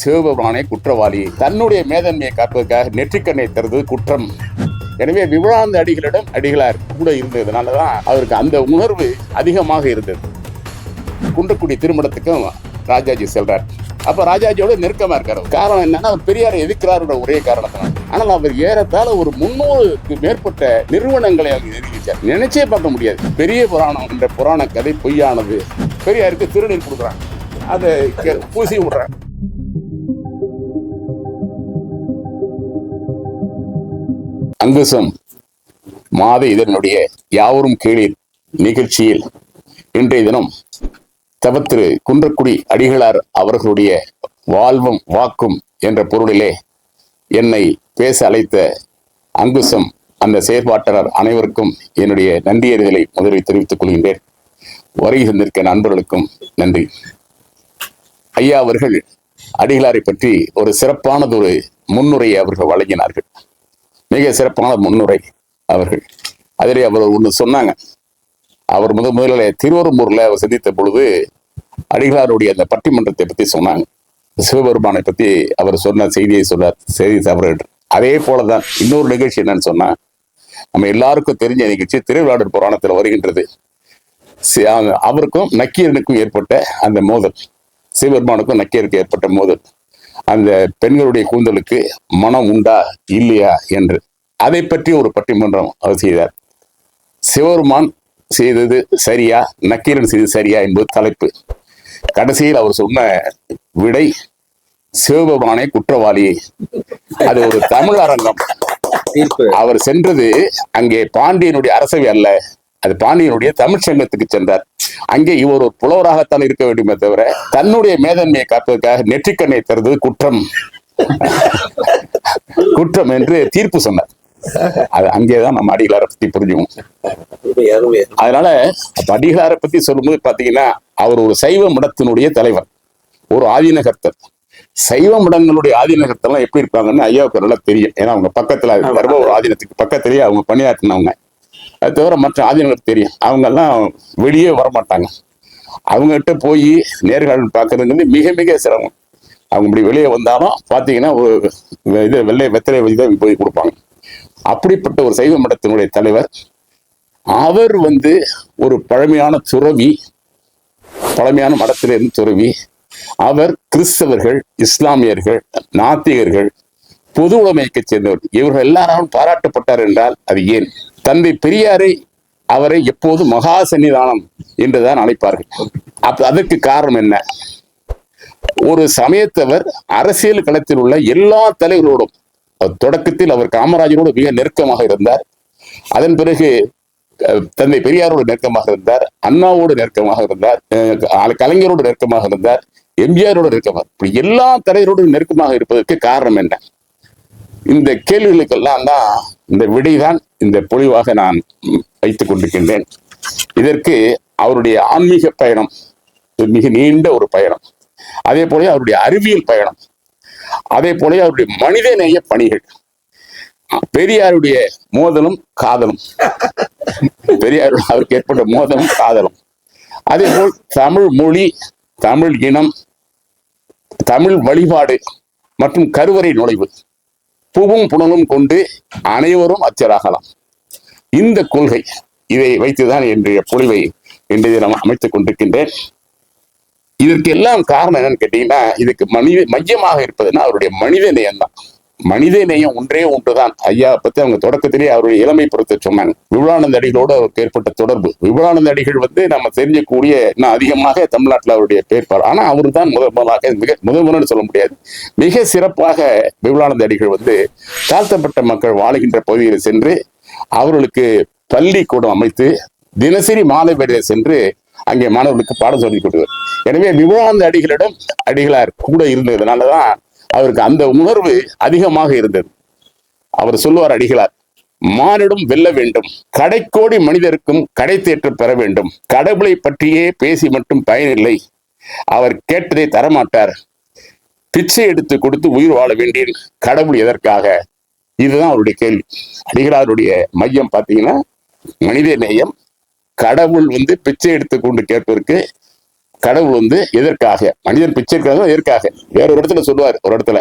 சிவபெருமானே குற்றவாளி, தன்னுடைய மேதன்மையை காப்பதற்காக நெற்றிக்கண்ணை தருவது குற்றம். எனவே விபுலானந்த அடிகளிடம் அடிகளார் கூட இருந்ததுனாலதான் அவருக்கு அந்த உணர்வு அதிகமாக இருந்தது. குன்றக்குடி திருமணத்துக்கும் ராஜாஜி செல்றார். அப்ப ராஜாஜியோட நெருக்கமா இருக்காரு. காரணம் என்னன்னா, அவர் பெரியாரை எதிர்க்கிறார் ஒரே காரணத்தினால். ஆனால் அவர் ஏறத்தாழ ஒரு 300க்கு மேற்பட்ட நிறுவனங்களை அவர் எதிர்க்கிறார். நினைச்சே பார்க்க முடியாது. பெரிய புராணம் என்ற புராண கதை பொய்யானது. பெரியாருக்கு திருநீர் கொடுக்குறாங்க, அதை பூசி விடுறாங்க. அங்குசம் மாத இதனுடைய யாவரும் கேளீர் நிகழ்ச்சியில் இன்றைய தினம் தவத்திரு குன்றக்குடி அடிகளார் அவர்களுடைய வாழ்வும் வாக்கும் என்ற பொருளிலே என்னை பேச அழைத்த அங்குசம் அந்த செயற்பாட்டாளர் அனைவருக்கும் என்னுடைய நன்றியறிதலை முதலில் தெரிவித்துக் கொள்கின்றேன். வருகை தந்திருக்க நண்பர்களுக்கும் நன்றி. ஐயா அவர்கள் அடிகளாரை பற்றி ஒரு சிறப்பானதொரு முன்னுரையை அவர்கள் வழங்கினார்கள். மிக சிறப்பான முன்னுரை அவர்கள். அதிலே அவர் ஒன்று சொன்னாங்க. அவர் முதலில் திருவெரும்பூர்ல அவர் சந்தித்த பொழுது அடிகளாருடைய அந்த பட்டிமன்றத்தை பத்தி சொன்னாங்க. சிவபெருமானை பத்தி அவர் சொன்ன செய்தியை சொன்னார். செய்தி தவறு. அதே போலதான் இன்னொரு நிகழ்ச்சி என்னன்னு சொன்னா, நம்ம எல்லாருக்கும் தெரிஞ்ச நிகழ்ச்சி திருவிளையாடல் புராணத்துல வருகின்றது. அவருக்கும் நக்கீரனுக்கும் ஏற்பட்ட அந்த மோதல், சிவபெருமானுக்கும் நக்கீருக்கு ஏற்பட்ட மோதல், அந்த பெண்களுடைய கூந்தலுக்கு மனம் உண்டா இல்லையா என்று அதை பற்றி ஒரு பட்டிமன்றம் அவர் செய்தார். சிவபெருமான் செய்தது சரியா, நக்கீரன் செய்தது சரியா என்பது தலைப்பு. கடைசியில் அவர் சொன்ன விடை சிவபெருமானே குற்றவாளி. அது ஒரு தமிழ் அரங்கம். அவர் சென்றது அங்கே பாண்டியனுடைய அரசவை அல்ல, அது பாண்டியனுடைய தமிழ் சங்கத்துக்கு சென்றார். அங்கே இவர் ஒரு புலவராகத்தான் இருக்க வேண்டுமே தவிர தன்னுடைய மேதன்மையை காப்பதற்காக நெற்றிக்கண்ணை தருவது குற்றம் குற்றம் என்று தீர்ப்பு சொன்னார். அது அங்கேதான் நம்ம அடிகளாரை பத்தி புரிஞ்சுவோம். அதனால அடிகளாரை பத்தி சொல்லும்போது பாத்தீங்கன்னா, அவர் ஒரு சைவ மடத்தினுடைய தலைவர், ஒரு ஆதீனகர்த்தர். சைவ மடங்களுடைய ஆதீனகர்த்தெல்லாம் எப்படி இருப்பாங்கன்னு ஐயாவுக்கு நல்லா தெரியும். ஏன்னா அவங்க பக்கத்துல கர்ப்ப ஒரு ஆதீனத்துக்கு பக்கத்திலேயே அவங்க பணியாற்றினவங்க. அது தவிர மற்ற ஆதீனங்களுக்கு தெரியும். அவங்க எல்லாம் வெளியே வரமாட்டாங்க. அவங்ககிட்ட போய் நேர்காணல் பார்க்கறதுங்கிறது மிக மிக சிரமம். அவங்க இப்படி வெளியே வந்தாலும் பார்த்தீங்கன்னா ஒரு இது வெள்ளை வெத்தலை வச்சு தான் போய் கொடுப்பாங்க. அப்படிப்பட்ட ஒரு சைவ மடத்தினுடைய தலைவர். அவர் ஒரு பழமையான துறவி, பழமையான மடத்திலிருந்து துறவி. அவர் கிறிஸ்தவர்கள், இஸ்லாமியர்கள், நாத்திகர்கள், பொது உடைமைக்கு சேர்ந்தவர். இவர்கள் எல்லாரும் பாராட்டப்பட்டார் என்றால் அது ஏன்? தந்தை பெரியாரை அவரை எப்போது மகா சன்னிதானம் என்றுதான் அழைப்பார்கள். அதற்கு காரணம் என்ன? ஒரு சமயத்தவர் அரசியல் களத்தில் உள்ள எல்லா தலைவர்களோடும், தொடக்கத்தில் அவர் காமராஜரோடு மிக நெருக்கமாக இருந்தார். அதன் பிறகு தந்தை பெரியாரோடு நெருக்கமாக இருந்தார், அண்ணாவோடு நெருக்கமாக இருந்தார், கலைஞரோடு நெருக்கமாக இருந்தார், எம்ஜிஆரோடு நெருக்கமாக. இப்படி எல்லா தலைவரோடு நெருக்கமாக இருப்பதற்கு காரணம் என்ன? இந்த கேள்விகளுக்கெல்லாம் தான் இந்த விடைதான் இந்த பொழிவாக நான் வைத்துக் கொண்டிருக்கின்றேன். இதற்கு அவருடைய ஆன்மீக பயணம் மிக நீண்ட ஒரு பயணம், அதே போல அவருடைய அறிவியல் பயணம், அதே போல அவருடைய மனிதநேய பணிகள், பெரியாருடைய மோதலும் காதலும், பெரியார் அவருக்கு ஏற்பட்ட மோதலும் காதலும், அதே போல் தமிழ் மொழி, தமிழ் இனம், தமிழ் வழிபாடு மற்றும் கருவறை நுழைவு, பூவும் புனலும் கொண்டு அனைவரும் அச்சராகலாம். இந்த கொள்கை, இதை வைத்துதான் இன்றைய பொழிவை இன்றைய தினம் அமைத்துக் கொண்டிருக்கின்றேன். இதற்கு எல்லாம் காரணம் என்னன்னு கேட்டீங்கன்னா, இதுக்கு மையமாக இருப்பதுன்னா அவருடைய மனித நேயம் தான். மனித நேயம் ஒன்றே ஒன்றுதான். ஐயா பத்தி அவங்க தொடக்கத்திலேயே அவருடைய இளமை பொறுத்து சொன்னாங்க. விபுலானந்த அடிகளோடு அவருக்கு ஏற்பட்ட தொடர்பு. விபுலானந்த அடிகள் நம்ம தெரிஞ்சக்கூடிய இன்னும் அதிகமாக தமிழ்நாட்டில் அவருடைய பேர்ப்பார். ஆனா அவரு தான் முதலாக முதல்வர்னு சொல்ல முடியாது, மிக சிறப்பாக விபுலானந்த அடிகள் தாழ்த்தப்பட்ட மக்கள் வாழுகின்ற பகுதியில் சென்று அவர்களுக்கு பள்ளிக்கூடம் அமைத்து தினசரி மாலை வேளையில் சென்று அங்கே மாணவர்களுக்கு பாடம் சொல்லிக் கொடுத்தார். எனவே விபுலானந்த அடிகளிடம் அடிகளார் கூட இருந்ததுனாலதான் அவருக்கு அந்த உணர்வு அதிகமாக இருந்தது. அவர் சொல்லுவார், அடிகளார், மானிடம் வெல்ல வேண்டும், கடைக்கோடி மனிதருக்கும் கடை தேற்றம் பெற வேண்டும், கடவுளை பற்றியே பேசி மட்டும் பயனில்லை, அவர் கேட்டதை தரமாட்டார், பிச்சை எடுத்து கொடுத்து உயிர் வாழ வேண்டிய கடவுள் எதற்காக? இதுதான் அவருடைய கேள்வி. அடிகளாருடைய மையம் பார்த்தீங்கன்னா மனித நேயம். கடவுள் பிச்சை எடுத்து கொண்டு கேட்பதற்கு கடவுள் வந்து எதற்காக, மனிதன் பிச்சை இருக்கிறது எதற்காக, வேற ஒரு இடத்துல சொல்லுவார், ஒரு இடத்துல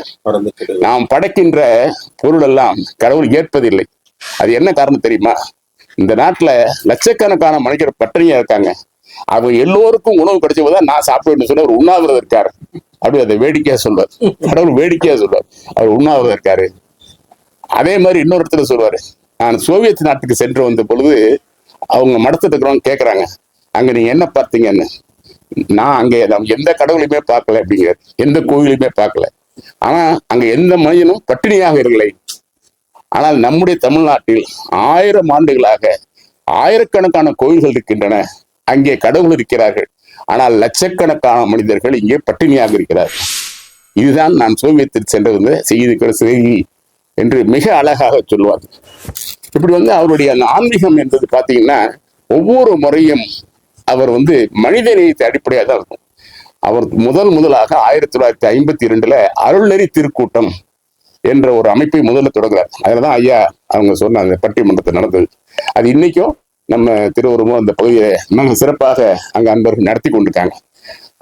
நாம் படைக்கின்ற பொருள் எல்லாம் கடவுள் ஏற்பதில்லை. அது என்ன காரணம் தெரியுமா? இந்த நாட்டுல லட்சக்கணக்கான மனிதர் பட்டினியா இருக்காங்க, அவங்க எல்லோருக்கும் உணவு கிடைச்ச போதுதான் நான் சாப்பிடுவேன்னு சொல்லி ஒரு உண்ணாவிரதம் இருக்காரு. அப்படி அதை வேடிக்கையா சொல்வார், கடவுள் வேடிக்கையா சொல்வார், அவர் உண்ணாவிரதம் இருக்காரு. அதே மாதிரி இன்னொரு இடத்துல சொல்வாரு, நான் சோவியத் நாட்டுக்கு சென்று வந்த பொழுது அவங்க மடத்துல இருக்கிறவங்க கேட்கறாங்க, அங்க நீங்க என்ன பார்த்தீங்கன்னு. நான் அங்க எந்த கடவுளையுமே பார்க்கல அப்படிங்கிற, எந்த கோவிலையுமே பார்க்கல. ஆனா அங்க எந்த மனிதனும் பட்டினியாக இல்லை. ஆனால் நம்முடைய தமிழ்நாட்டில் 1000 ஆண்டுகளாக ஆயிரக்கணக்கான கோயில்கள் இருக்கின்றன, அங்கே கடவுள் இருக்கிறார்கள். ஆனால் லட்சக்கணக்கான மனிதர்கள் இங்கே பட்டினியாக இருக்கிறார்கள். இதுதான் நான் சோவியத்தில் சென்றது செய்தி என்று மிக அழகாக சொல்லுவார். இப்படி அவருடைய அந்த ஆன்மீகம் என்பது பார்த்தீங்கன்னா ஒவ்வொரு முறையும் அவர் மனிதநேயத்தை அடிப்படையாக தான் இருக்கும். அவர் முதலாக 1952 அருள்நெறி திருக்கூட்டம் என்ற ஒரு அமைப்பை முதல்ல தொடங்குறார். அதுலதான் ஐயா அவங்க சொன்ன அந்த பட்டிமன்றத்தை நடந்தது. அது இன்னைக்கும் நம்ம திருவருமும் அந்த பகுதியை மிக சிறப்பாக அங்க அன்பர்கள் நடத்தி கொண்டிருக்காங்க.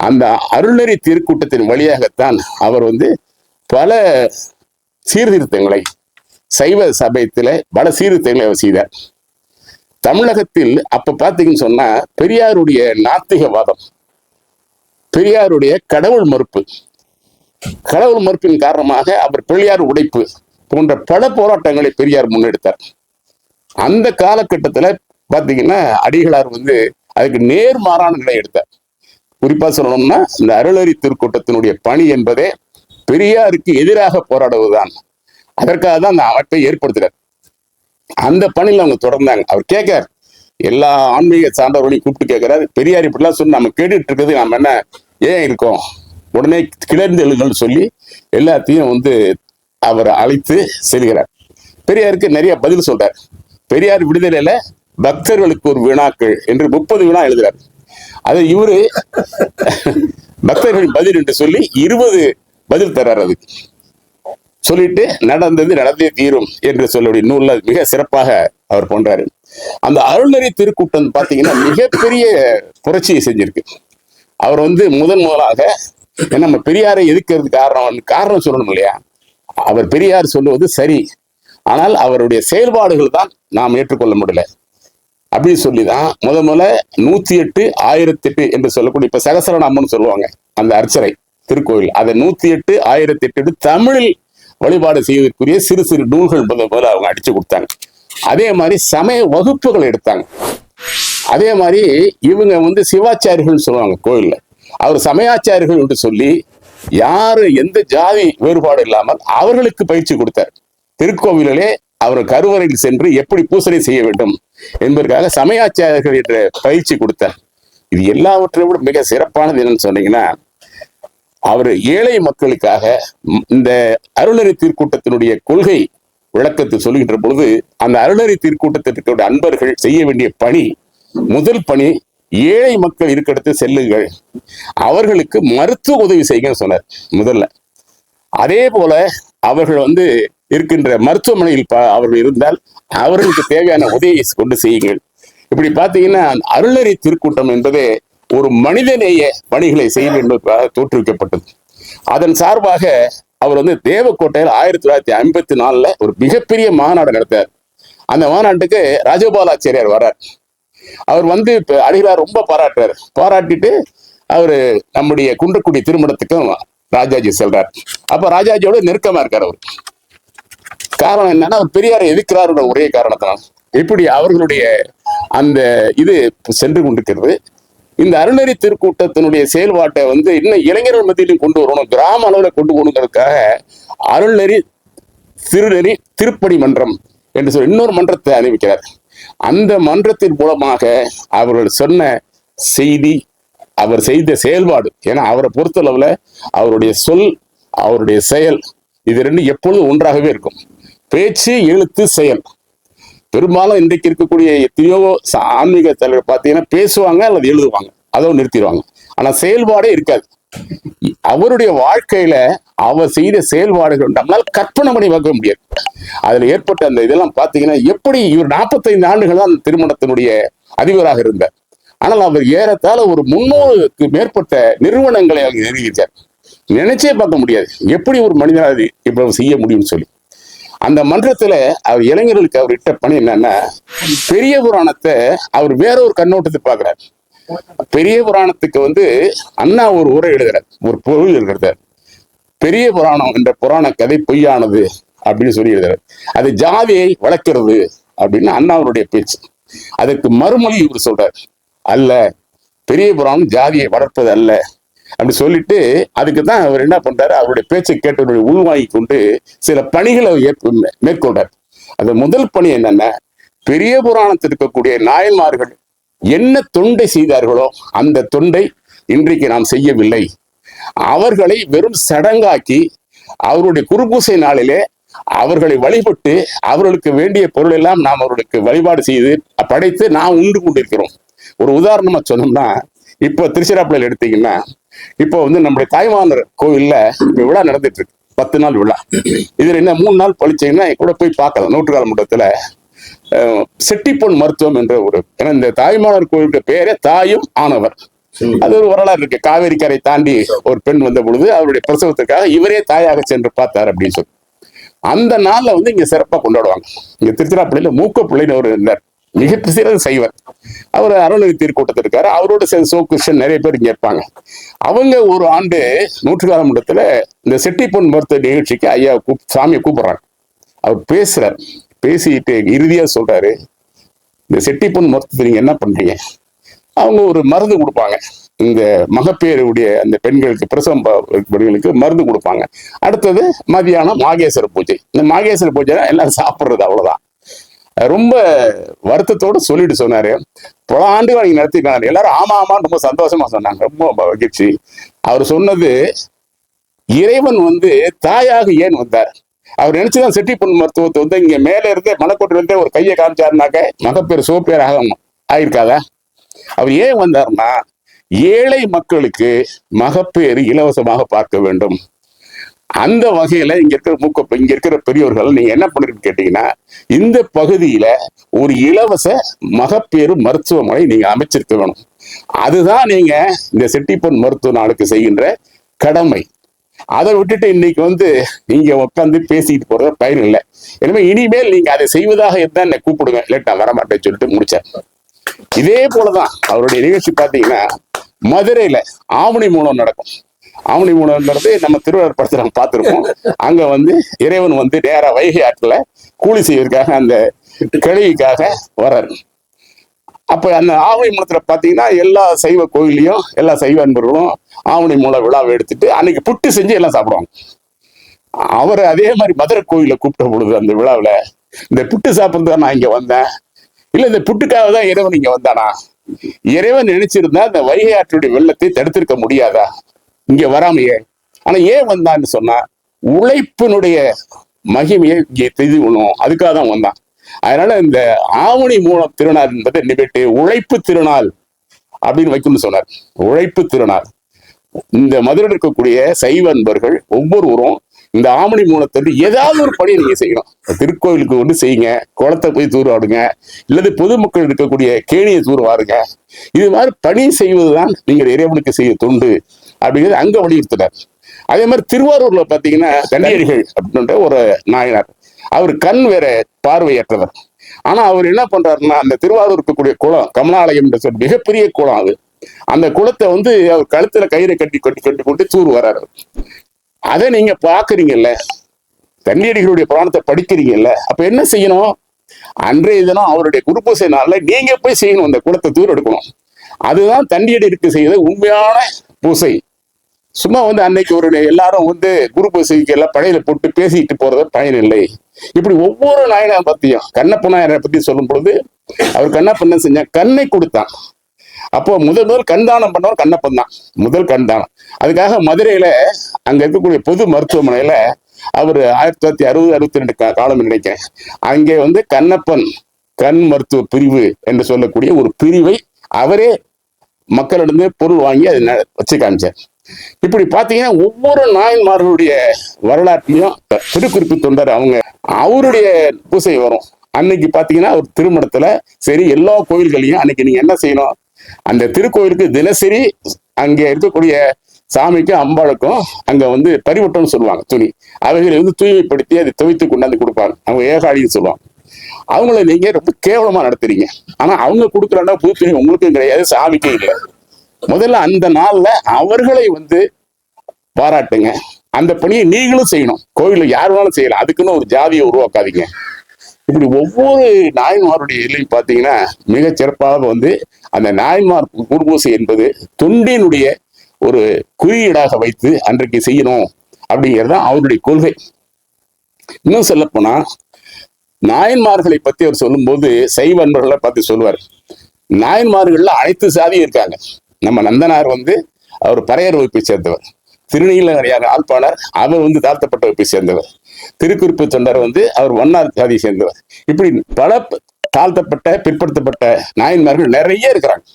அந்த அருள்நெறி திருக்கூட்டத்தின் வழியாகத்தான் அவர் பல சீர்திருத்தங்களை, சைவ சபையத்தில பல சீர்திருத்தங்களை அவர் செய்தார். தமிழகத்தில் அப்ப பாத்தீங்கன்னு சொன்னா பெரியாருடைய நாத்திகவாதம், பெரியாருடைய கடவுள் மறுப்பின் காரணமாக அவர் பெரியார் உடைப்பு போன்ற பல போராட்டங்களை பெரியார் முன்னெடுத்தார். அந்த காலகட்டத்துல பாத்தீங்கன்னா அடிகளார் அதுக்கு நேர்மாறான நிலை எடுத்தார். குறிப்பா சொல்லணும்னா இந்த அருளறி திருக்கூட்டத்தினுடைய பணி என்பதே பெரியாருக்கு எதிராக போராடுவதுதான். அதற்காக தான் அந்த அமைப்பை ஏற்படுத்துறார். அந்த பணியில் அவங்க தொடர்ந்தாங்க. அவர் கேட்கிறார், எல்லா ஆன்மீக சார்ந்தவர்களையும் கூப்பிட்டு கேட்கிறார், பெரியார் இப்படிலாம் சொல்லி நம்ம கேட்டுட்டு இருக்கிறது நம்ம என்ன ஏன் இருக்கோம், உடனே கிளர்ந்து எழுங்கள் சொல்லி எல்லாத்தையும் அவர் அழைத்து செல்கிறார். பெரியாருக்கு நிறைய பதில் சொல்றார். பெரியார் விடுதலையில பக்தர்களுக்கு ஒரு வினாக்கள் என்று 30 வினா எழுதுறார். அது இவரு பக்தர்களின் பதில் என்று சொல்லி 20 பதில் தர்றார். அதுக்கு சொல்லிட்டு நடந்தே தீரும் என்று சொல்லக்கூடிய நூல்ல மிக சிறப்பாக அவர் பண்றாரு. அந்த அருள்நெறி திருக்கூட்டம் பாத்தீங்கன்னா மிகப்பெரிய புரட்சியை செஞ்சிருக்கு. அவர் முதலாக நம்ம பெரியாரை எதிர்க்கிறது காரணம் சொல்லணும் இல்லையா? அவர் பெரியார் சொல்லுவது சரி, ஆனால் அவருடைய செயல்பாடுகள் தான் நாம் ஏற்றுக்கொள்ள முடியல அப்படின்னு சொல்லிதான் முதல்ல 108 1008 என்று சொல்லக்கூடிய இப்ப சகசரநாமம்னு சொல்லுவாங்க அந்த அர்ச்சனை திருக்கோயில், அதை 108 1008 தமிழில் வழிபாடு செய்வதற்குரிய சிறு சிறு நூல்கள் முதல்ல அவங்க அடிச்சு கொடுத்தாங்க. அதே மாதிரி சமய வகுப்புகள் எடுத்தாங்க. அதே மாதிரி இவங்க சிவாச்சாரிகள் சொல்லுவாங்க கோயில்ல, அவர் சமயாச்சாரிகள் என்று சொல்லி யாரு எந்த ஜாதி வேறுபாடு இல்லாமல் அவர்களுக்கு பயிற்சி கொடுத்தார். திருக்கோவிலே அவர் கருவறையில் சென்று எப்படி பூசனை செய்ய வேண்டும் என்பதற்காக சமயாச்சாரியர்கள் என்ற பயிற்சி கொடுத்தார். இது எல்லாவற்றை விட மிக சிறப்பானது என்னன்னு சொன்னீங்கன்னா, அவர் ஏழை மக்களுக்காக இந்த அருள்நெறி திருக்கூட்டத்தினுடைய கொள்கை விளக்கத்தை சொல்லுகின்ற பொழுது அந்த அருள்நெறி திருக்கூட்டத்திற்கு அன்பர்கள் செய்ய வேண்டிய பணி, முதல் பணி ஏழை மக்கள் இருக்கிறது செல்லுங்கள், அவர்களுக்கு மருத்துவ உதவி செய்யுங்கன்னு சொன்னார் முதல்ல. அதே போல அவர்கள் இருக்கின்ற மருத்துவமனையில் அவர்கள் இருந்தால் அவர்களுக்கு தேவையான உதவியை கொண்டு செய்யுங்கள். இப்படி பார்த்தீங்கன்னா அருள்நெறி திருக்கூட்டம் என்பதே ஒரு மனிதநேய பணிகளை செய்ய என்பதற்காக தோற்றுவிக்கப்பட்டது. அதன் சார்பாக அவர் தேவக்கோட்டையில் 1954 ஒரு மிகப்பெரிய மாநாடு நடத்தார். அந்த மாநாட்டுக்கு ராஜகோபாலாச்சாரியார் வர்றார். அவர் அடிகளார் ரொம்ப பாராட்டிட்டு அவரு நம்முடைய குன்றக்குடி திருமணத்துக்கும் ராஜாஜி செல்றார். அப்ப ராஜாஜியோட நெருக்கமா இருக்கார். அவர் காரணம் என்னன்னா அவர் பெரியாரை எதிர்க்கிறார் ஒரே காரணத்தினால். இப்படி அவர்களுடைய அந்த இது சென்று கொண்டிருக்கிறது. இந்த அருள்நெறி திருக்கூட்டத்தினுடைய செயல்பாட்டை இன்னும் இளைஞர்கள் மத்தியிலும் கொண்டு வரணும், கிராம அளவில் கொண்டு போகணுங்கிறதுக்காக அருள்நெறி திருநெறி திருப்பணி மன்றம் என்று சொல்லி இன்னொரு மன்றத்தை அறிவிக்கிறார். அந்த மன்றத்தின் மூலமாக அவர்கள் சொன்ன செய்தி, அவர் செய்த செயல்பாடு, ஏன்னா அவரை பொறுத்தளவுல அவருடைய சொல் அவருடைய செயல் இது ரெண்டும் எப்பொழுதும் ஒன்றாகவே இருக்கும். பேச்சு எழுத்து செயல். பெரும்பாலும் இன்றைக்கு இருக்கக்கூடிய எத்தனையோ ஆன்மீக தலைவர் பார்த்தீங்கன்னா பேசுவாங்க அல்லது எழுதுவாங்க, அதோ நிறுத்திடுவாங்க, ஆனா செயல்பாடே இருக்காது. அவருடைய வாழ்க்கையில அவர் செய்த செயல்பாடுகள் நம்மளால் கற்பனை பண்ணி பார்க்க முடியாது. அதுல ஏற்பட்ட அந்த இதெல்லாம் பாத்தீங்கன்னா எப்படி இவர் 45 ஆண்டுகள் தான் அந்த திருமணத்தினுடைய அதிபராக இருந்தார். ஆனால் அவர் ஏறத்தாழ ஒரு 300க்கு மேற்பட்ட நிறுவனங்களை அவர் நிறுவித்தார். நினைச்சே பார்க்க முடியாது எப்படி ஒரு மனிதனாக இவ்வளவு செய்ய முடியும்னு சொல்லி. அந்த மன்றத்துல அவர் இளைஞர்களுக்கு அவர் இட்ட பணி என்னன்னா, பெரிய புராணத்தை அவர் வேற ஒரு கண்ணோட்டத்தை பார்க்கிறார். பெரிய புராணத்துக்கு அண்ணா ஒரு உரை எழுதுறார், ஒரு பொருள் எழுதுறார். பெரிய புராணம் என்ற புராண கதை பொய்யானது அப்படின்னு சொல்லி எழுதுறாரு. அது ஜாதியை வளர்க்கிறது அப்படின்னு அண்ணாவுடைய பேச்சு. அதற்கு மறுமொழி இவர் சொல்றார், அல்ல, பெரிய புராணம் ஜாதியை வளர்ப்பது அல்ல அப்படி சொல்லிட்டு, அதுக்கு தான் அவர் என்ன பண்றாரு, அவருடைய பேச்சை கேட்டவருடைய உள்வாங்கி கொண்டு சில பணிகளை மேற்கொண்டார். அந்த முதல் பணி என்னன்னா, பெரிய புராணத்தில் இருக்கக்கூடிய நாயன்மார்கள் என்ன தொண்டை செய்தார்களோ அந்த தொண்டை இன்றைக்கு நாம் செய்யவில்லை. அவர்களை வெறும் சடங்காக்கி அவருடைய குருபூசை நாளிலே அவர்களை வழிபட்டு அவர்களுக்கு வேண்டிய பொருள் எல்லாம் நாம் அவர்களுக்கு வழிபாடு செய்து படைத்து நாம் உண்டு கொண்டிருக்கிறோம். ஒரு உதாரணமா சொன்னோம்னா, இப்போ திருச்சிராப்பள்ளியில் எடுத்தீங்கன்னா, இப்போ நம்முடைய தாய்மானர் கோவில்ல இப்ப விழா நடந்துட்டு இருக்கு, 10 நாள் விழா. இதுல என்ன 3 நாள் பழிச்சீங்கன்னா கூட போய் பார்க்கலாம். நூற்றுக்கால மண்டபத்துல செட்டிப்பொன் மருத்துவம் என்ற ஏன்னா இந்த தாய்மானர் கோவிலுக்கு பேரே தாயும் ஆனவர். அது ஒரு வரலாறு இருக்கு. காவேரி கரை தாண்டி ஒரு பெண் வந்த பொழுது அவருடைய பிரசவத்திற்காக இவரே தாயாக சென்று பார்த்தார் அப்படின்னு சொல்லி அந்த நாள்ல இங்க சிறப்பா கொண்டாடுவாங்க. இங்க திருச்சிராப்பள்ளியில மூக்க பிள்ளைன்னு ஒரு இருந்தார், மிக சிறந்த சைவர். அவர் அருள்நிதி தீர்க்கூட்டத்தில் இருக்காரு. அவரோட சேர்ந்து கிருஷ்ணன் நிறைய பேர் இங்க இருப்பாங்க. அவங்க ஒரு ஆண்டு நூற்றுக்கால மண்டபத்துல இந்த செட்டிப்பொன் மருத்துவ நிகழ்ச்சிக்கு ஐயா சாமியை கூப்பிடுறாங்க. அவர் பேசுறார். பேசிட்டு இறுதியா சொல்றாரு, இந்த செட்டிப்பொன் மருத்துவத்தை நீங்க என்ன பண்றீங்க? அவங்க ஒரு மருந்து கொடுப்பாங்க. இந்த மகப்பேருடைய அந்த பெண்களுக்கு பிரசவம் பெண்களுக்கு மருந்து கொடுப்பாங்க. அடுத்தது மதியானம் மாகேஸ்வர பூஜை. இந்த மாகேஸ்வர பூஜை எல்லாரும் சாப்பிட்றது, அவ்வளவுதான். ரொம்ப வருத்தத்தோடு சொல்லிட்டு சொன்னாரு, பல ஆண்டுகள் நீங்க நடத்திருக்காங்க. எல்லாரும் ஆமா ஆமான்னு ரொம்ப சந்தோஷமா சொன்னாங்க, ரொம்ப மகிழ்ச்சி. அவர் சொன்னது, இறைவன் தாயாக ஏன் வந்தார்? அவர் நினைச்சுதான் செட்டிப்பொன் மருத்துவத்தை இங்க மேல இருந்தே மலைக்கோட்டில இருந்தே ஒரு கையை காமிச்சாருனாக்க மகப்பேறு சிவப்பேர் ஆயிருக்காதா? அவர் ஏன் வந்தார்னா, ஏழை மக்களுக்கு மகப்பேறு இலவசமாக பார்க்க வேண்டும். அந்த வகையில இங்க இருக்கிற பெரியோர்கள் நீங்க என்ன பண்ணிருன்னு கேட்டீங்கன்னா, இந்த பகுதியில ஒரு இலவச மகப்பேறு மருத்துவமனை நீங்க அமைச்சிருக்க வேணும். அதுதான் நீங்க இந்த செட்டிப்பொன் மருத்துவ நாளுக்கு செய்கின்ற கடமை. அதை விட்டுட்டு இன்னைக்கு நீங்க உட்காந்து பேசிட்டு போறது பயன் இல்லை. எனவே இனிமேல் நீங்க அதை செய்வதாக இருந்தா என்னை கூப்பிடுங்க, இல்லட்டா வரமாட்டேன்னு சொல்லிட்டு முடிச்சார். இதே போலதான் அவருடைய நிகழ்ச்சி பாத்தீங்கன்னா, மதுரையில ஆவணி மூலம் நடக்கும். ஆவணி மூலம்ன்றது நம்ம திருவாரூர் படத்துல நம்ம பார்த்திருப்போம். அங்க இறைவன் நேரா வைகை ஆற்றுல கூலி செய்வதற்காக அந்த கிழவிக்காக வர்றாரு. அப்ப அந்த ஆவணி மூலத்துல பாத்தீங்கன்னா எல்லா சைவ கோயிலையும் எல்லா சைவ அன்பர்களும் ஆவணி மூல விழாவை எடுத்துட்டு அன்னைக்கு புட்டு செஞ்சு எல்லாம் சாப்பிடுவாங்க. அவர் அதே மாதிரி மதுரை கோயில கூப்பிட்ட பொழுது அந்த விழாவில, இந்த புட்டு சாப்பிட்டு நான் இங்க வந்தேன், இல்ல இந்த புட்டுக்காக தான் இறைவன் இங்க வந்தானா? இறைவன் நினைச்சிருந்தா இந்த வைகை ஆற்றுடைய வெள்ளத்தை தடுத்திருக்க முடியாதா இங்க வராமையே? ஆனா ஏன் வந்தான்னு சொன்னா, உழைப்பினுடைய மகிமையை இங்கே தெரிஞ்சுக்கணும், அதுக்காக தான் வந்தான். அதனால இந்த ஆவணி மூலம் திருநாள் என்பதை நிகழ்ச்சி உழைப்பு திருநாள் அப்படின்னு வைக்கணும்னு சொன்னார். உழைப்பு திருநாள். இந்த மதுரையில் இருக்கக்கூடிய சைவ அன்பர்கள் ஒவ்வொருவரும் இந்த ஆவணி மூலத்தன்று ஏதாவது ஒரு பணியை நீங்க செய்யணும். திருக்கோயிலுக்கு செய்யுங்க, குளத்தை போய் தூர்வாடுங்க, இல்லது பொதுமக்கள் இருக்கக்கூடிய கேணியை தூர்வாருங்க. இது மாதிரி பணி செய்வதுதான் நீங்கள் இறைவனுக்கு செய்ய தொண்டு அப்படிங்கிறது அங்க வலியுறுத்தினார். அதே மாதிரி திருவாரூர்ல பாத்தீங்கன்னா கன்னியடிகள் அப்படின்ற ஒரு நாயனார், அவர் கண் வேற பார்வையற்றவர். ஆனா அவர் என்ன பண்றாருன்னா, அந்த திருவாரூர் இருக்கக்கூடிய குளம் கமலாலயம் என்ற சொல் மிகப்பெரிய குளம். அது அந்த குளத்தை அவர் கழுத்துல கயிறை கட்டி கட்டி கட்டி கொண்டு தூர் வர்றாரு. அதை நீங்க பாக்குறீங்கல்ல, கன்னியடிகளுடைய புராணத்தை படிக்கிறீங்கல்ல, அப்ப என்ன செய்யணும்? அன்றைய தினம் அவருடைய குருபூசை நாள்ல நீங்க போய் செய்யணும், அந்த குளத்தை தூர் எடுக்கணும். அதுதான் தண்டியடிக்கு செய்த உண்மையான பூசை. சும்மா அன்னைக்கு ஒரு எல்லாரும் குரு பூசைக்கு எல்லாம் படையில போட்டு பேசிட்டு போறது பயன் இல்லை. இப்படி ஒவ்வொரு நாயனை பத்தியும், கண்ணப்ப நாயனை பத்தி சொல்லும் பொழுது அவர் கண்ணப்பன் என்ன செஞ்சா, கண்ணை கொடுத்தான். அப்போ முதல் கண்தானம் பண்ணவர் கண்ணப்பன் தான், முதல் கண்தானம். அதுக்காக மதுரையில அங்க இருக்கக்கூடிய பொது மருத்துவமனையில அவர் 1960 62 காலம் நினைக்கிறேன், அங்கே கண்ணப்பன் கண் மருத்துவ பிரிவு என்று சொல்லக்கூடிய ஒரு பிரிவை அவரே மக்களிடம் பொருள் வாங்கி அதை வச்சு காமிச்சார். இப்படி பாத்தீங்கன்னா ஒவ்வொரு நாயன்மார்களுடைய வரலாற்றையும் திருக்குறிப்பு தொண்டர் அவருடைய பூசை வரும். அன்னைக்கு பாத்தீங்கன்னா ஒரு திருமணத்துல சரி எல்லா கோயில்களையும் அன்னைக்கு நீங்க என்ன செய்யணும், அந்த திருக்கோயிலுக்கு தினசரி அங்கே இருக்கக்கூடிய சாமிக்கும் அம்பாளுக்கும் அங்க வந்து பரிவட்டம்னு சொல்லுவாங்க, துணி. அவைகளை வந்து தூய்மைப்படுத்தி அதை துவைத்து கொண்டாந்து கொடுப்பாங்க. அவங்க ஏகாடின்னு சொல்லுவாங்க. அவங்கள நீங்க ரொம்ப கேவலமா நடத்துறீங்க. ஆனா அவங்க கொடுக்குறாண்டா புது துணி உங்களுக்கும் கிடையாது, சாமிக்கும் இல்லை. முதல்ல அந்த நாள்ல அவர்களை வந்து பாராட்டுங்க. அந்த பணியை நீங்களும் செய்யணும். கோயில யார் வேணாலும் செய்யலாம், அதுக்குன்னு ஒரு ஜாதியை உருவாக்காதீங்க. இப்படி ஒவ்வொரு நாயன்மாருடைய இலையும் பார்த்தீங்கன்னா மிக சிறப்பாக வந்து அந்த நாயன்மார் குருபூசை என்பது தொண்டினுடைய ஒரு குறியீடாக வைத்து அன்றைக்கு செய்யணும் அப்படிங்கிறது தான் அவருடைய கொள்கை. இன்னும் சொல்ல போனா நாயன்மார்களை பத்தி அவர் சொல்லும் போது சைவ அன்பர்களை பத்தி சொல்லுவார். நாயன்மார்கள்ல அனைத்து சாதியும் இருக்காங்க. நம்ம நந்தனார் வந்து அவர் பறையர் வகுப்பை சேர்ந்தவர். திருநீலகரையாக ஆழ்ப்பாளர் அவர் வந்து தாழ்த்தப்பட்ட வகுப்பை சேர்ந்தவர். திருக்குறிப்பு தொண்டர் வந்து அவர் வண்ணார் சாதியை சேர்ந்தவர். இப்படி பல தாழ்த்தப்பட்ட பிற்படுத்தப்பட்ட நாயன்மார்கள் நிறைய இருக்கிறாங்க.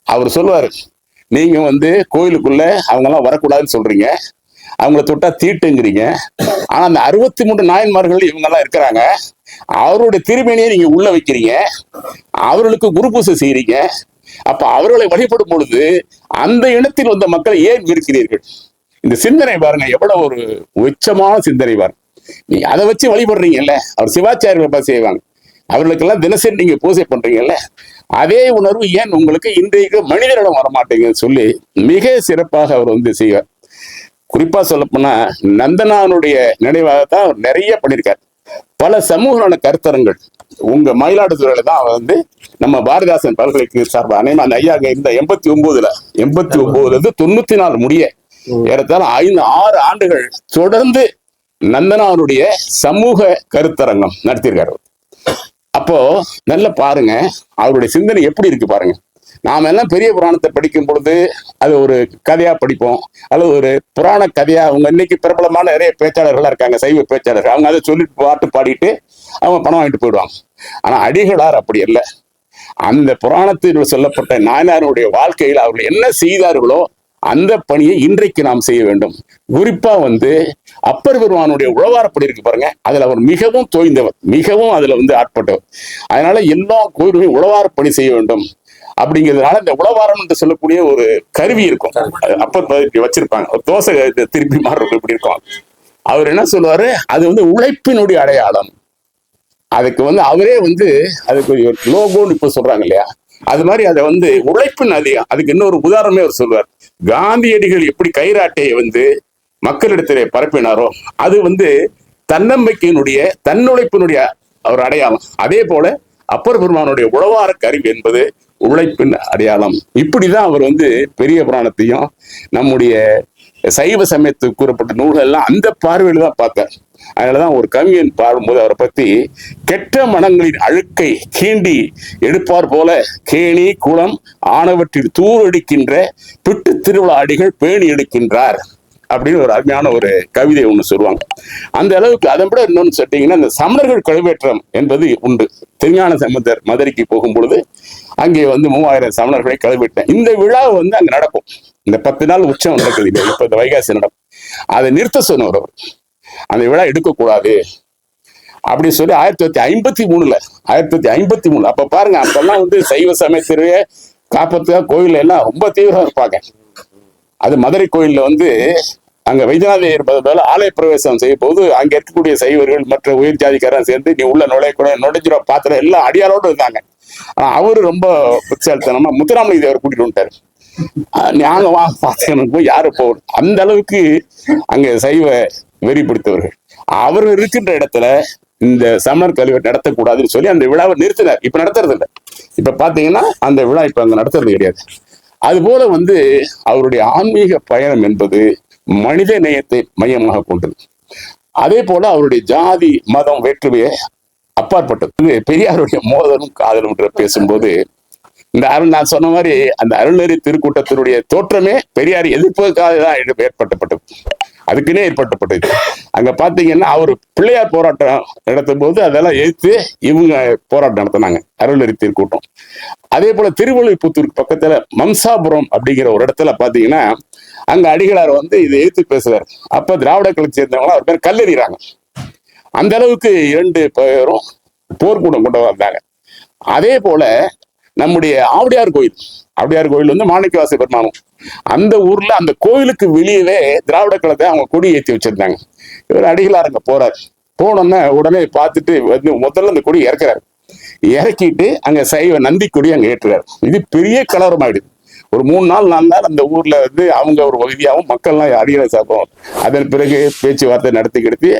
அவர் சொல்லுவாரு, நீங்க வந்து கோயிலுக்குள்ள அவங்க எல்லாம் வரக்கூடாதுன்னு சொல்றீங்க, அவங்கள தொட்டா தீட்டுங்கிறீங்க. ஆனா அந்த 63 நாயன்மார்கள் இவங்க எல்லாம் இருக்கிறாங்க. அவருடைய திருமேனியை நீங்க உள்ள வைக்கிறீங்க, அவர்களுக்கு குரு பூசை செய்யறீங்க. அப்ப அவர்களை வழிபடும் பொழுது அந்த இனத்தில் வந்த மக்களை ஏன் இருக்கிறீர்கள்? இந்த சிந்தனை பாருங்க, எவ்வளவு ஒரு உச்சமான சிந்தனை பாருங்க. நீங்க அதை வச்சு வழிபடுறீங்கல்ல, அவர் சிவாச்சாரியர்களை பார்த்து செய்வாங்க, அவர்களுக்கெல்லாம் தினசரி நீங்க பூஜை பண்றீங்கல்ல, அதே உணர்வு ஏன் உங்களுக்கு இன்றைக்கு மனிதரிடம் வரமாட்டேங்குன்னு சொல்லி மிக சிறப்பாக அவர் வந்து செய்வார். குறிப்பா சொல்ல போனா நந்தனானுடைய நினைவாகத்தான் அவர் நிறைய பண்ணியிருக்கார். பல சமூக நல கருத்தரங்கள் உங்க மயிலாடுதுறையில தான் அவர் வந்து நம்ம பாரதிதாசன் பல்கலைக்கழக சார்பாக அனைமா அந்த ஐயா இந்த 89ல இருந்து 94 முடிய ஏறத்தாழ 5-6 ஆண்டுகள் தொடர்ந்து நந்தனாருடைய சமூக கருத்தரங்கம் நடத்தியிருக்காரு. அப்போ நல்ல பாருங்க அவருடைய சிந்தனை எப்படி இருக்கு பாருங்க. நாம எல்லாம் பெரிய புராணத்தை படிக்கும் பொழுது அது ஒரு கதையா படிப்போம், அல்லது ஒரு புராண கதையா. அவங்க இன்னைக்கு பிரபலமான நிறைய பேச்சாளர்களா இருக்காங்க, சைவ பேச்சாளர்கள். அவங்க அதை சொல்லிட்டு பாட்டு பாடிட்டு அவங்க பணம் வாங்கிட்டு போயிடுவாங்க. ஆனா அடிகளார் அப்படி அல்ல. அந்த புராணத்தில் சொல்லப்பட்ட நாயனாருடைய வாழ்க்கையில் அவர்கள் என்ன செய்தார்களோ அந்த பணியை இன்றைக்கு நாம் செய்ய வேண்டும். குறிப்பா வந்து அப்பர் பெருமானுடைய உழவாரப்படி இருக்கு பாருங்க, அதுல அவர் மிகவும் தோய்ந்தவர், மிகவும் அதுல வந்து ஆட்பட்டவர். அதனால எல்லா கோயிலுமே உழவாரப்பணி செய்ய வேண்டும் அப்படிங்கிறதுனால இந்த உழவாரம் என்று சொல்லக்கூடிய ஒரு கருவி இருக்கும், அப்பர் வச்சிருப்பாங்க. ஒரு தோசை திருப்பி மாறுறது இப்படி இருக்கும். அவர் என்ன சொல்லுவாரு, அது வந்து உழைப்பினுடைய அடையாளம். அதுக்கு வந்து அவரே வந்து அதுக்கு லோகோன்னு இப்ப சொல்றாங்க இல்லையா, அது மாதிரி அதை வந்து உழைப்பின் அதிகம். அதுக்கு இன்னொரு உதாரணமே அவர் சொல்வார். காந்தியடிகள் எப்படி கைராட்டையை வந்து மக்களிடத்திலே பரப்பினாரோ அது வந்து தன்னம்பிக்கையினுடைய தன்னுழைப்பினுடைய ஒரு அடையாளம். அதே போல அப்பர் பெருமானுடைய உழவார கருவி என்பது உழைப்பின் அடையாளம். இப்படிதான் அவர் வந்து பெரிய புராணத்தையும் நம்முடைய சைவ சமயத்துக்கு கூறப்பட்ட நூல்கள் எல்லாம் அந்த பார்வையில தான் பார்த்தார். அதனாலதான் ஒரு கவிஞன் பாடும்போது அவரை பத்தி, கெட்ட மனங்களின் அழுக்கை கீண்டி எடுப்பார் போல கேணி குளம் ஆனவற்றில் தூரடிக்கின்ற பிட்டு திருவிழா அடிகள் பேணி எடுக்கின்றார் அப்படின்னு ஒரு அருமையான ஒரு கவிதை ஒண்ணு சொல்லுவாங்க. அந்த அளவுக்கு. அதை விட இன்னொன்னு சொல்லிட்டீங்கன்னா, இந்த சமணர்கள் கழுவேற்றம் என்பது உண்டு. திருஞான சம்பந்தர் மதுரைக்கு போகும் பொழுது அங்கே வந்து 3000 சமணர்களை கழுவேற்றம். இந்த விழா வந்து அங்க நடக்கும். இந்த 10 நாள் உற்சவம் நடக்குது இல்லையா, இப்ப இந்த வைகாசி நடக்கும். அதை நிறுத்த சொன்னவர் அவர். அந்த விழா எடுக்கக்கூடாது அப்படின்னு சொல்லி 1953 அப்ப பாருங்க, அப்பெல்லாம் வந்து சைவ சமயத்திலேயே காப்பத்துக்காக கோயில் எல்லாம் ரொம்ப தீவிரம் இருப்பாங்க. அது மதுரை கோயில்ல வந்து அங்க வைத்தியநாத இருப்பது ஆலய பிரவேசம் செய்யும் போது அங்க இருக்கக்கூடிய சைவர்கள் மற்ற உயர் ஜாதிக்காரன் சேர்ந்து நீ உள்ள நுழைஞ்சிட பாத்திரம் எல்லாம் அடியாரோடு இருந்தாங்க. ஆனா அவரு ரொம்ப புத்திசாலித்தனமா முத்துராமலிங்க தேவர் கூட்டிட்டு வந்துட்டாரு. நாங்க பாத்திரம் போய் யாரு போகணும், அந்த அளவுக்கு அங்க சைவ வெறி பிடித்தவர்கள். அவர் இருக்கின்ற இடத்துல இந்த சமணர் கல்வி நடத்தக்கூடாதுன்னு சொல்லி அந்த விழாவை நிறுத்தினார். இப்ப நடத்துறது இல்லை. இப்ப பாத்தீங்கன்னா அந்த விழா இப்ப அங்க நடத்துறது கிடையாது. அது போல வந்து அவருடைய ஆன்மீக பயணம் என்பது மனித நேயத்தை மையமாக கொண்டது. அதே போல அவருடைய ஜாதி மதம் வேற்றுமையை அப்பாற்பட்டது. பெரியாருடைய மோதலும் காதலும் பேசும்போது இந்த நான் சொன்ன மாதிரி அந்த அருள்நெறி திருக்கூட்டத்தினுடைய தோற்றமே பெரியார் எதிர்ப்பதற்காக தான் ஏற்பட்டப்பட்டது, அதுக்குன்னே ஏற்பட்டப்பட்டது. அங்க பாத்தீங்கன்னா அவர் பிள்ளையார் போராட்டம் நடத்தும் போது அதெல்லாம் எதிர்த்து இவங்க போராட்டம் நடத்தினாங்க, அருள்நெறி திருக்கூட்டம். அதே போல திருவள்ளுவர்புத்தூருக்கு பக்கத்துல மம்சாபுரம் அப்படிங்கிற ஒரு இடத்துல பாத்தீங்கன்னா அங்க அடிகளார் வந்து இதை எதிர்த்து பேசுறாரு. அப்ப திராவிட கழகத்தை சேர்ந்தவங்களும் அவர் பேர் கல்லெறிறாங்க. அந்த அளவுக்கு 2 பேரும் போர்க்கூடம் கொண்டு வந்தாங்க. அதே போல நம்முடைய ஆவுடையார் கோயில் வந்து மாணிக்கவாச பெருமானும் அந்த ஊர்ல அந்த கோயிலுக்கு வெளியவே திராவிட கழகத்தை அவங்க கொடி ஏற்றி வச்சிருந்தாங்க. இவர் அடிகளார் அங்க போறாரு. போனோன்னா உடனே பார்த்துட்டு வந்து முதல்ல அந்த கொடி இறக்கிட்டு அங்க சைவ நந்தி கொடி அங்க ஏற்றுறாரு. இது பெரிய கலவரம் ஆயிடுது. ஒரு 3 4 நாள் அந்த ஊர்ல வந்து அவங்க ஒரு பகுதியாகவும் மக்கள்லாம் அடிகளை சாப்பிடும். அதன் பிறகு பேச்சுவார்த்தை நடத்தி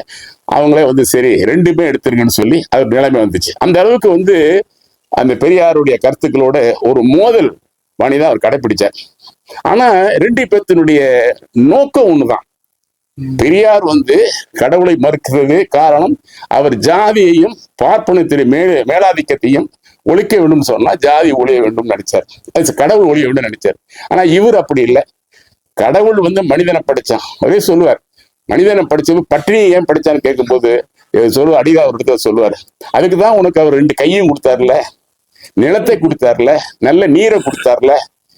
அவங்களே வந்து சரி 2மே எடுத்துருங்கன்னு சொல்லி அது நிலைமை வந்துச்சு. அந்த அளவுக்கு வந்து அந்த பெரியாருடைய கருத்துக்களோட ஒரு மோதல் வாணிதான் அவர் கடைபிடிச்சார். ஆனா 2 பேத்தினுடைய நோக்கம் ஒண்ணுதான். பெரியார் வந்து கடவுளை மறுக்கிறது காரணம் அவர் ஜாதியையும் பார்ப்பனத்தின் மேலாதிக்கத்தையும் ஒழிக்க வேண்டும் சொன்னா ஜாதி ஒழிய வேண்டும் நினைச்சார், கடவுள் ஒழிய வேண்டும் நினைச்சார். ஆனா இவர் அப்படி இல்லை. கடவுள் வந்து மனிதனை படிச்சான். அதே சொல்லுவார், மனிதனை படிச்சது பட்டினியை ஏன் படிச்சான்னு கேட்கும்போது சொல்லுவார், அடிகளார் ஒரு இடத்துல சொல்லுவார், அதுக்குதான் உனக்கு அவர் 2 கையும் கொடுத்தாருல, நிலத்தை கொடுத்தாருல, நல்ல நீரை கொடுத்தாருல,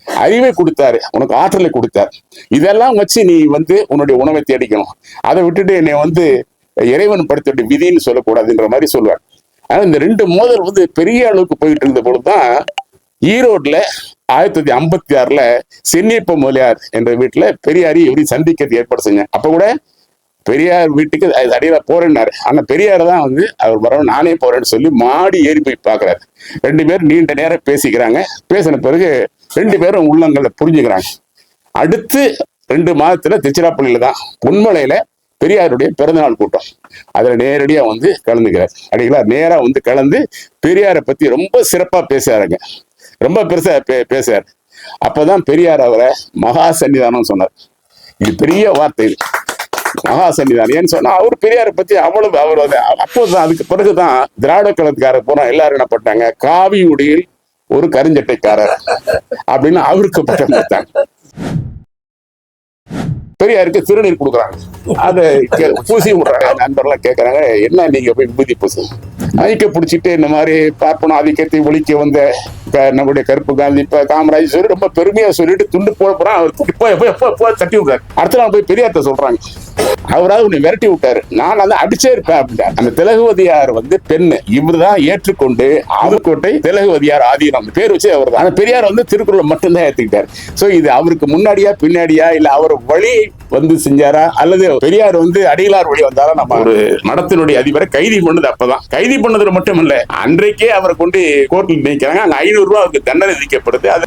அறிவை கொடுத்தாரு, உனக்கு ஆற்றலை கொடுத்தார். இதெல்லாம் வச்சு நீ வந்து உன்னுடைய உணவை தேடிக்கணும். அதை விட்டுட்டு என்னை வந்து இறைவன் படுத்த விதின்னு சொல்லக்கூடாதுன்ற மாதிரி சொல்லுவார். ஆனா இந்த 2 மோதல் வந்து பெரிய அளவுக்கு போயிட்டு இருந்த பொழுதுதான் ஈரோட்ல 1956 சென்னியப்ப முதலியார் என்ற வீட்டுல பெரியாரி இவரை சந்திக்கிறது ஏற்பாடு செஞ்சேன். அப்ப கூட பெரியார் வீட்டுக்கு அடியில போறேன்னாரு. ஆனா பெரியார் தான் வந்து அவர் வர நானே போறேன்னு சொல்லி மாடி ஏறி போய் பாக்குறாரு. 2 பேரும் நீண்ட நேரம் பேசிக்கிறாங்க. பேசின பிறகு 2 பேரும் உள்ளங்களை புரிஞ்சுக்கிறாங்க. அடுத்து 2 மாதத்துல திருச்சிராப்பள்ளியில தான் பொன்மலையில பெரியாருடைய பிறந்தநாள் கூட்டம். அதுல நேரடியா வந்து கலந்துக்கிறார். அடிகளார் நேரா வந்து கலந்து பெரியாரை பத்தி ரொம்ப சிறப்பா பேசுறாங்க, ரொம்ப பெருசா பேசுறாரு. அப்பதான் பெரியார் அவரை மகா சன்னிதானம் சொன்னார். இது பெரிய வார்த்தை, மகா சன்னிதானம். ஏன்னு சொன்னா அவர் பெரியாரை பத்தி அவ்வளவு அவர் அப்போதான் அதுக்கு பிறகுதான் திராவிட கழகத்துக்காரர் போனா எல்லாரும் என்ன பண்ணாங்க, காவி உடையில் ஒரு கருஞ்சட்டைக்காரர் அப்படின்னு அவருக்கு பட்டம் கொடுத்தாங்க. பெரியாருக்கு திருநீர் கொடுக்குறாங்க, அதை பூசி விடுறாங்க. நண்பர்லாம் கேட்கறாங்க, என்ன நீங்க போய் விபூதி பூசி ஐக்க பிடிச்சிட்டு இந்த மாதிரி பார்ப்பன ஆதிக்கத்தை ஒழிக்க வந்த நம்முடைய கருப்பு காந்தி காமராஜ் சொல்லி ரொம்ப பெருமையா சொல்லிட்டு துண்டு போறான். அவர் தட்டி விடுறாரு. அடுத்த நாள் போய் பெரியார்ட்ட சொல்றாங்க, அவராது உன்னை விரட்டி விட்டாரு, நான் அதை அடிச்சே இருப்பேன் அப்படின்ட்டார். அந்த திலகவதியார் வந்து பெண்ணு, இவர் தான் ஏற்றுக்கொண்டு ஆவுக்கோட்டை திலகவதியார் ஆதீனம் பேர் வச்சு அவர் தான். பெரியார் வந்து திருக்குறள் மட்டும்தான் ஏத்துக்கிட்டார். சோ இது அவருக்கு முன்னாடியா பின்னாடியா இல்ல அவர் வழி வந்து செஞ்சாரா அல்லது பெரியார் வந்து அடிகளார் வழி வந்தாரா? நம்ம ஒரு மடத்தினுடைய அதிபரை கைதி பண்ணது அப்பதான். கைதி பண்ணதுல மட்டும் இல்ல, அன்றைக்கே அவரை கொண்டு கோர்ட்டில் நினைக்கிறாங்க. அங்க 500 ரூபாய் அவருக்கு தண்டனை விதிக்கப்படுது. அது